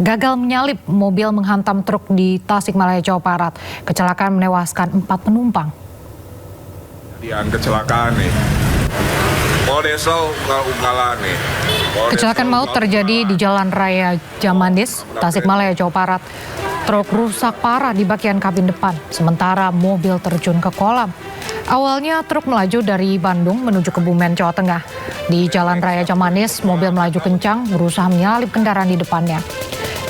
gagal menyalip, mobil menghantam truk di Tasikmalaya, Jawa Barat. Kecelakaan menewaskan 4 penumpang. Kecelakaan nih. Kecelakaan maut terjadi di Jalan Raya Jamanis, Tasikmalaya, Jawa Barat. Truk rusak parah di bagian kabin depan, sementara mobil terjun ke kolam. Awalnya truk melaju dari Bandung menuju Kebumen, Jawa Tengah. Di Jalan Raya Jamanis, mobil melaju kencang berusaha menyalip kendaraan di depannya.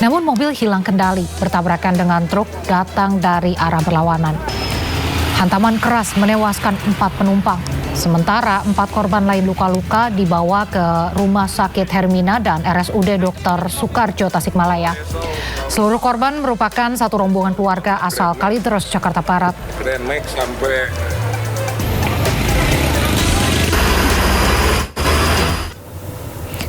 Namun mobil hilang kendali, bertabrakan dengan truk datang dari arah berlawanan. Hantaman keras menewaskan 4 penumpang. Sementara 4 korban lain luka-luka dibawa ke Rumah Sakit Hermina dan RSUD Dr. Soekarjo Tasikmalaya. Seluruh korban merupakan satu rombongan keluarga asal Kalideres, Jakarta Barat.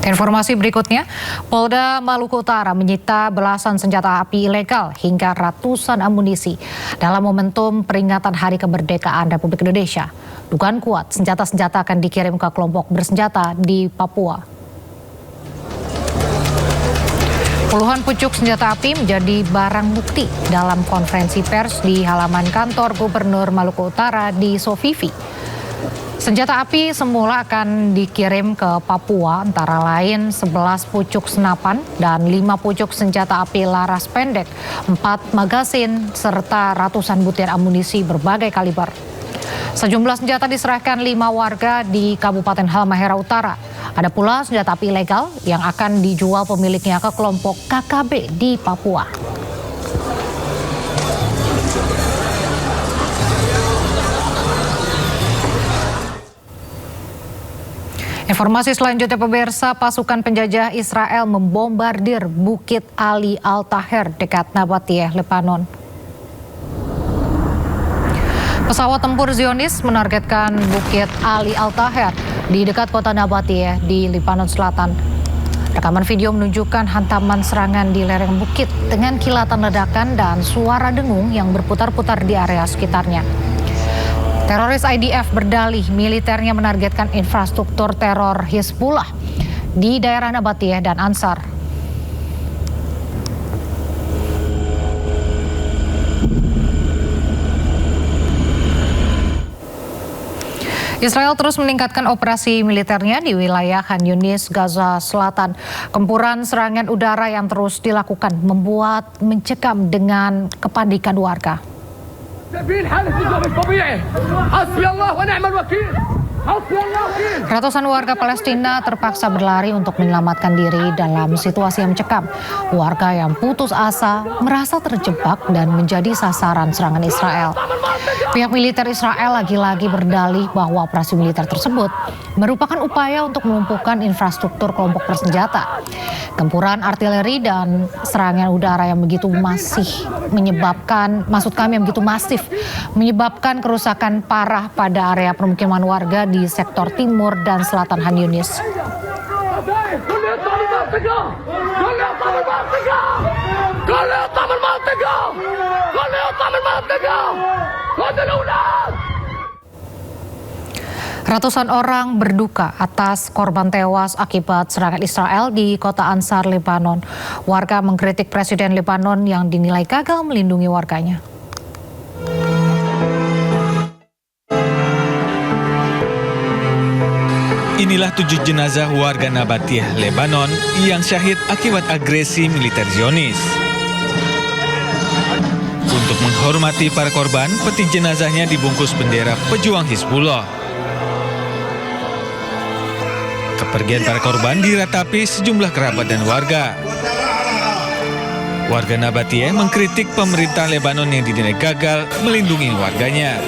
Informasi berikutnya, Polda Maluku Utara menyita belasan senjata api ilegal hingga ratusan amunisi dalam momentum peringatan Hari Kemerdekaan Republik Indonesia. Dugaan kuat senjata-senjata akan dikirim ke kelompok bersenjata di Papua. Puluhan pucuk senjata api menjadi barang bukti dalam konferensi pers di halaman kantor Gubernur Maluku Utara di Sofifi. Senjata api semula akan dikirim ke Papua, antara lain 11 pucuk senapan dan 5 pucuk senjata api laras pendek, 4 magasin, serta ratusan butir amunisi berbagai kaliber. Sejumlah senjata diserahkan 5 warga di Kabupaten Halmahera Utara. Ada pula senjata api ilegal yang akan dijual pemiliknya ke kelompok KKB di Papua. Informasi selanjutnya, pemirsa, pasukan penjajah Israel membombardir Bukit Ali Al-Taher dekat Nabatiyeh, Lebanon. Pesawat tempur Zionis menargetkan Bukit Ali Al-Taher di dekat kota Nabatiyeh di Lebanon Selatan. Rekaman video menunjukkan hantaman serangan di lereng bukit dengan kilatan ledakan dan suara dengung yang berputar-putar di area sekitarnya. Teroris IDF berdalih militernya menargetkan infrastruktur teror Hizbullah di daerah Nabatiyeh dan Ansar. Israel terus meningkatkan operasi militernya di wilayah Khan Yunis, Gaza Selatan. Gempuran serangan udara yang terus dilakukan membuat mencekam dengan kepanikan warga. Ratusan warga Palestina terpaksa berlari untuk menyelamatkan diri dalam situasi yang mencekam. Warga yang putus asa merasa terjebak dan menjadi sasaran serangan Israel. Pihak militer Israel lagi-lagi berdalih bahwa operasi militer tersebut merupakan upaya untuk melumpuhkan infrastruktur kelompok bersenjata. Gempuran artileri dan serangan udara yang begitu masif menyebabkan kerusakan parah pada area permukiman warga di sektor timur dan selatan Khan Yunis. Ratusan orang berduka atas korban tewas akibat serangan Israel di kota Ansar, Lebanon. Warga mengkritik Presiden Lebanon yang dinilai gagal melindungi warganya. Inilah 7 jenazah warga Nabatiyeh, Lebanon yang syahid akibat agresi militer Zionis. Untuk menghormati para korban, peti jenazahnya dibungkus bendera pejuang Hizbullah. Kepergian para korban diratapi sejumlah kerabat dan warga. Warga Nabatiyeh mengkritik pemerintah Lebanon yang dinilai gagal melindungi warganya.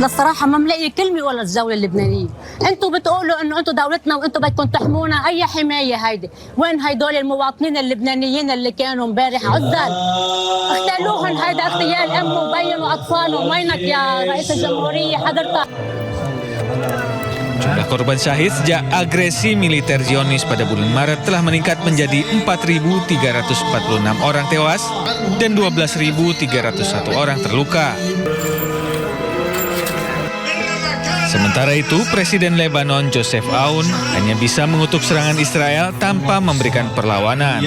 للصراحة ما ملاقي كلمة ولا الدولة اللبنانية، انتم بتقولوا انه انتم دولتنا وانتم بدكم تحمونا، اي حماية هيدي؟ وين هيدول المواطنين اللبنانيين اللي كانوا امبارح عزل؟ اغتالوهم، هيدا اغتيال ام وبين واطفالهم، وينك يا رئيس الجمهورية حضرتك؟ Jumlah korban syahid sejak agresi militer Zionis pada bulan Maret telah meningkat menjadi 4.346 orang tewas dan 12.301 orang terluka. Sementara itu, Presiden Lebanon Joseph Aoun hanya bisa mengutuk serangan Israel tanpa memberikan perlawanan.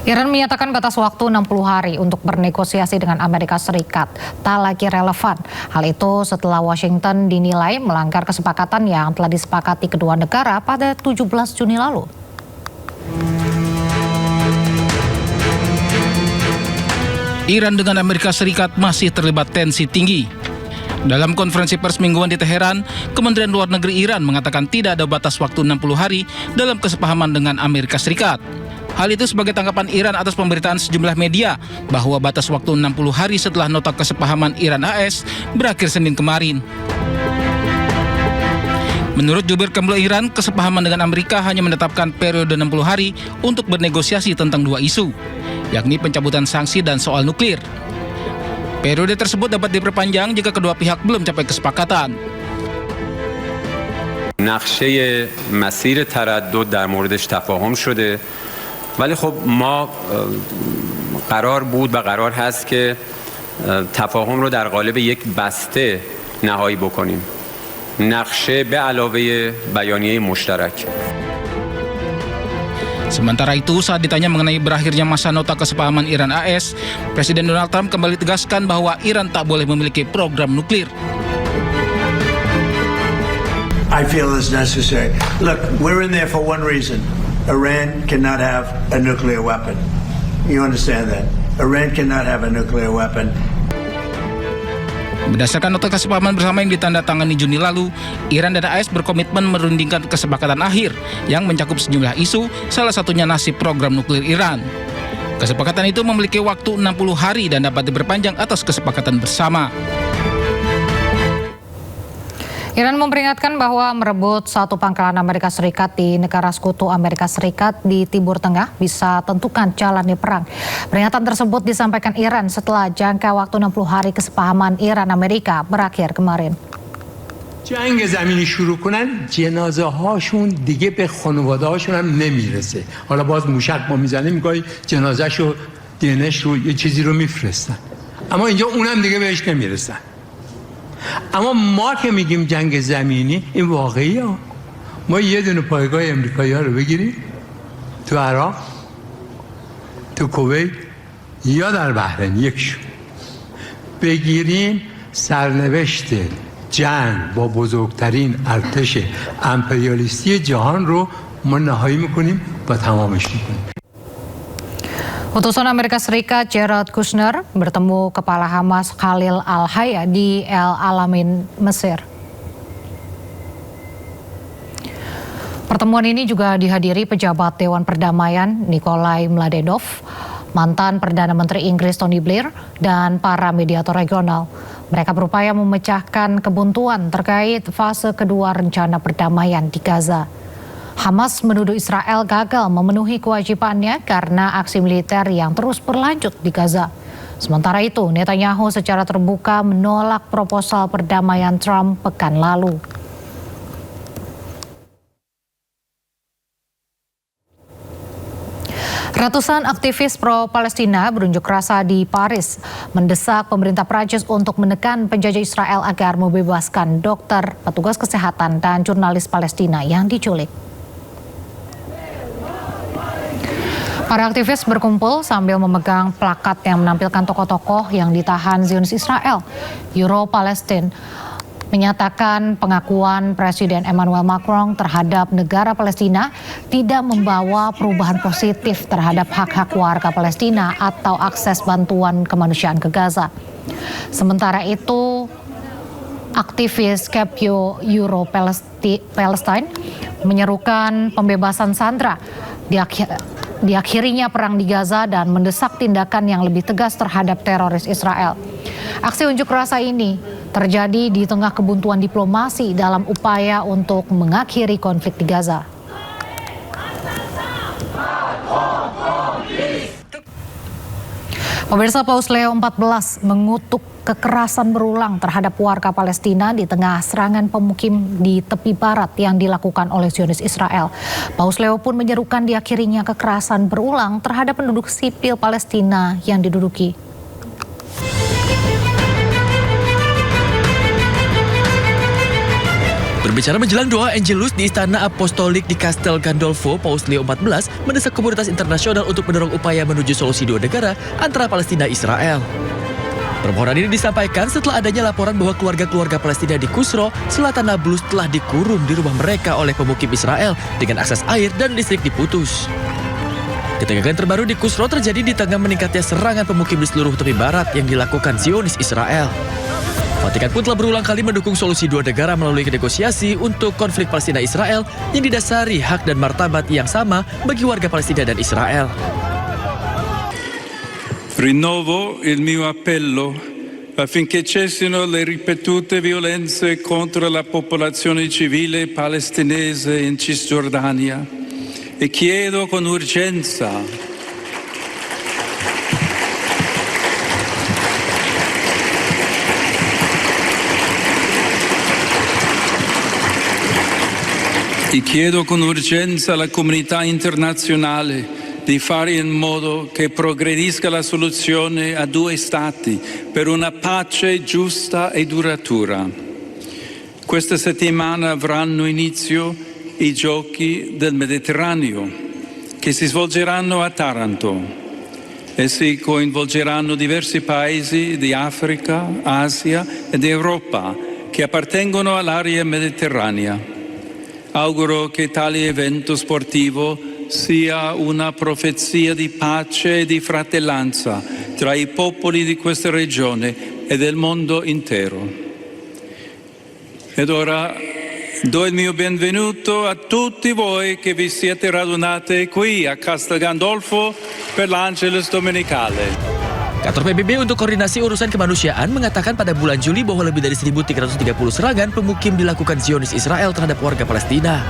Iran menyatakan batas waktu 60 hari untuk bernegosiasi dengan Amerika Serikat tak lagi relevan. Hal itu setelah Washington dinilai melanggar kesepakatan yang telah disepakati kedua negara pada 17 Juni lalu. Iran dengan Amerika Serikat masih terlibat tensi tinggi. Dalam konferensi pers mingguan di Teheran, Kementerian Luar Negeri Iran mengatakan tidak ada batas waktu 60 hari dalam kesepahaman dengan Amerika Serikat. Hal itu sebagai tanggapan Iran atas pemberitaan sejumlah media bahwa batas waktu 60 hari setelah nota kesepahaman Iran-AS berakhir Senin kemarin. Menurut Jubir Kemlu Iran, kesepahaman dengan Amerika hanya menetapkan periode 60 hari untuk bernegosiasi tentang dua isu, yakni pencabutan sanksi dan soal nuklir. Periode tersebut dapat diperpanjang jika kedua pihak belum capai kesepakatan. نقشه مسیر تردد در موردش تفاهم شده ولی خب ما قرار بود و قرار هست که تفاهم رو در قالب یک بسته نهایی بکنیم نقشه به علاوه بیانیه مشترک. Sementara itu, saat ditanya mengenai berakhirnya masa nota kesepahaman Iran-AS, Presiden Donald Trump kembali tegaskan bahwa Iran tak boleh memiliki program nuklir. I feel it's necessary. Look, we're in there for one reason. Iran cannot have a nuclear weapon. You understand that? Iran cannot have a nuclear weapon. Berdasarkan nota kesepahaman bersama yang ditandatangani Juni lalu, Iran dan AS berkomitmen merundingkan kesepakatan akhir yang mencakup sejumlah isu, salah satunya nasib program nuklir Iran. Kesepakatan itu memiliki waktu 60 hari dan dapat diperpanjang atas kesepakatan bersama. Iran memperingatkan bahwa merebut satu pangkalan Amerika Serikat di negara sekutu Amerika Serikat di Timur Tengah bisa tentukan jalannya perang. Peringatan tersebut disampaikan Iran setelah jangka waktu 60 hari kesepahaman Iran-Amerika berakhir kemarin. جنگ زمینی شروع کنن جنازه هاشون دیگه به خانواده هاشون هم نمیرسه. حالا باز موشک ما میزنیم میگه جنازه شو دینش رو یه چیزی رو میفرستن. اما اینجا اونم دیگه بهش نمیرسن. اما ما که میگیم جنگ زمینی این واقعیه. ما یه دونه پایگاه امریکایی‌ها رو بگیریم تو عراق، تو کویت یا در بحرین یکشون بگیریم سرنوشت جنگ با بزرگترین ارتش امپریالیستی جهان رو ما نهایی میکنیم و تمامش میکنیم. Utusan Amerika Serikat Jared Kushner bertemu kepala Hamas Khalil Al-Hayya di El Alamein, Mesir. Pertemuan ini juga dihadiri pejabat Dewan Perdamaian Nikolai Mladenov, mantan Perdana Menteri Inggris Tony Blair, dan para mediator regional. Mereka berupaya memecahkan kebuntuan terkait fase kedua rencana perdamaian di Gaza. Hamas menuduh Israel gagal memenuhi kewajibannya karena aksi militer yang terus berlanjut di Gaza. Sementara itu, Netanyahu secara terbuka menolak proposal perdamaian Trump pekan lalu. Ratusan aktivis pro-Palestina berunjuk rasa di Paris mendesak pemerintah Prancis untuk menekan penjajah Israel agar membebaskan dokter, petugas kesehatan, dan jurnalis Palestina yang diculik. Para aktivis berkumpul sambil memegang plakat yang menampilkan tokoh-tokoh yang ditahan Zionis Israel. Euro-Palestine menyatakan pengakuan Presiden Emmanuel Macron terhadap negara Palestina tidak membawa perubahan positif terhadap hak-hak warga Palestina atau akses bantuan kemanusiaan ke Gaza. Sementara itu, aktivis Capio Euro-Palestine menyerukan pembebasan sandera, diakhirinya perang di Gaza dan mendesak tindakan yang lebih tegas terhadap teroris Israel. Aksi unjuk rasa ini terjadi di tengah kebuntuan diplomasi dalam upaya untuk mengakhiri konflik di Gaza. Pemirsa, Paus Leo XIV mengutuk kekerasan berulang terhadap warga Palestina di tengah serangan pemukim di tepi barat yang dilakukan oleh Zionis Israel. Paus Leo pun menyerukan diakhirinya kekerasan berulang terhadap penduduk sipil Palestina yang diduduki. Berbicara menjelang doa Angelus di Istana Apostolik di Castel Gandolfo, Paus Leo XIV mendesak komunitas internasional untuk mendorong upaya menuju solusi dua negara antara Palestina dan Israel. Permohonan ini disampaikan setelah adanya laporan bahwa keluarga-keluarga Palestina di Kusro, selatan Nablus telah dikurung di rumah mereka oleh pemukim Israel dengan akses air dan listrik diputus. Ketegangan terbaru di Kusro terjadi di tengah meningkatnya serangan pemukim di seluruh tepi barat yang dilakukan Zionis Israel. Vatikan pun telah berulang kali mendukung solusi dua negara melalui negosiasi untuk konflik Palestina-Israel yang didasari hak dan martabat yang sama bagi warga Palestina dan Israel. Rinnovo il mio appello affinché cessino le ripetute violenze contro la popolazione civile palestinese in Cisgiordania e chiedo con urgenza alla comunità internazionale di fare in modo che progredisca la soluzione a due stati per una pace giusta e duratura. Questa settimana avranno inizio i Giochi del Mediterraneo, che si svolgeranno a Taranto. Essi coinvolgeranno diversi paesi di Africa, Asia ed Europa che appartengono all'area mediterranea. Auguro che tale evento sportivo sia una profezia di pace e di fratellanza tra i popoli di questa regione e del mondo intero. Ed ora do il mio benvenuto a tutti voi che vi siete radunati qui a Castel Gandolfo per l'Angelus Domenicale. Kantor PBB untuk koordinasi urusan kemanusiaan mengatakan pada bulan Juli bahwa lebih dari 1.330 serangan pemukim dilakukan Zionis Israel terhadap warga Palestina.